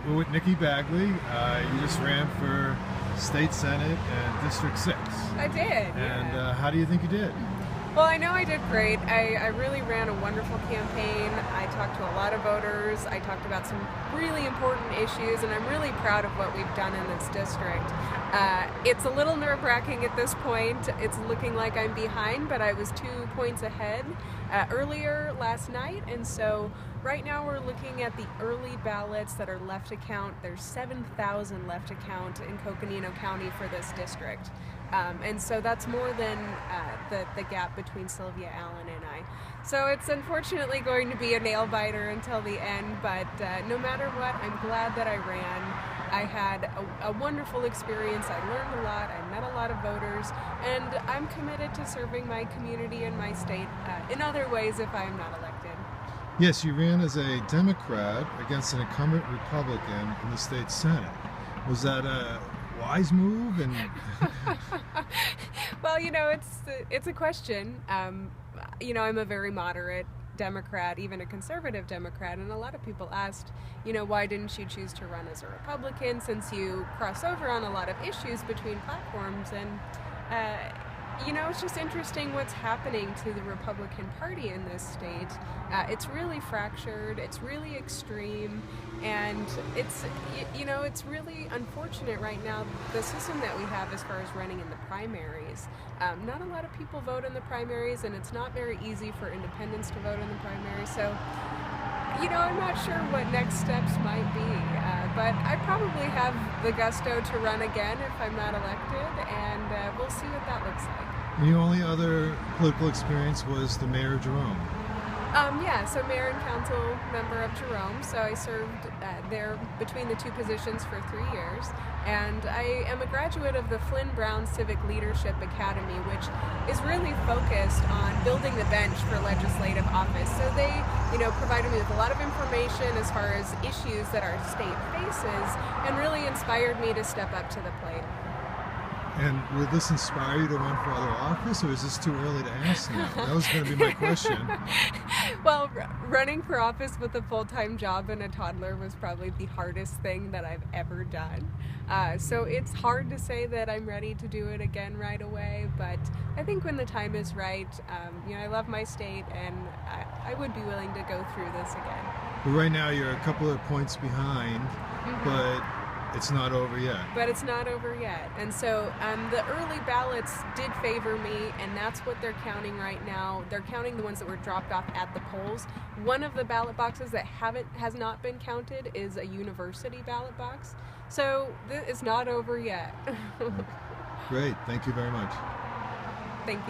We're with Nikky Bagley. You just ran for State Senate and District 6. I did, And yeah. how do you think you did? Well, I know I did great. I really ran a wonderful campaign. I talked to a lot of voters. I talked about some really important issues, and I'm really proud of what we've done in this district. It's a little nerve-wracking at this point. It's looking like I'm behind, but I was 2 points ahead earlier last night, and so right now we're looking at the early ballots that are left to count. There's 7,000 left to count in Coconino County for this district. And so that's more than the gap between Sylvia Allen and I. So it's unfortunately going to be a nail biter until the end, but no matter what, I'm glad that I ran. I had a wonderful experience. I learned a lot. I met a lot of voters, and I'm committed to serving my community and my state in other ways if I am not elected. Yes, you ran as a Democrat against an incumbent Republican in the state Senate. Was that a wise move? And well, you know, it's a question. You know, I'm a very moderate Democrat, even a conservative Democrat, and a lot of people asked, you know, why didn't you choose to run as a Republican since you cross over on a lot of issues between platforms? And you know, it's just interesting what's happening to the Republican Party in this state. It's really fractured, it's really extreme, and it's, you know, it's really unfortunate right now, the system that we have as far as running in the primaries. Not a lot of people vote in the primaries, and it's not very easy for independents to vote in the primaries, so, you know, I'm not sure what next steps might be, but I probably have the gusto to run again if I'm not elected, and we'll see what that looks like. your only other political experience was the mayor of Jerome. Yeah, so mayor and council member of Jerome, so I served there between the two positions for 3 years, and I am a graduate of the Flynn Brown Civic Leadership Academy, which is really focused on building the bench for legislative office. So they, you know, provided me with a lot of information as far as issues that our state faces, and really inspired me to step up to the plate. And would this inspire you to run for other office, or is this too early to ask now? That was going to be my question. Well, running for office with a full-time job and a toddler was probably the hardest thing that I've ever done. So it's hard to say that I'm ready to do it again right away, but I think when the time is right, you know, I love my state, and I would be willing to go through this again. But right now you're a couple of points behind, but it's not over yet. But it's not over yet. And so the early ballots did favor me, and that's what they're counting right now. They're counting the ones that were dropped off at the polls. One of the ballot boxes that has not been counted is a university ballot box. So it's not over yet. Great. Thank you very much. Thank you.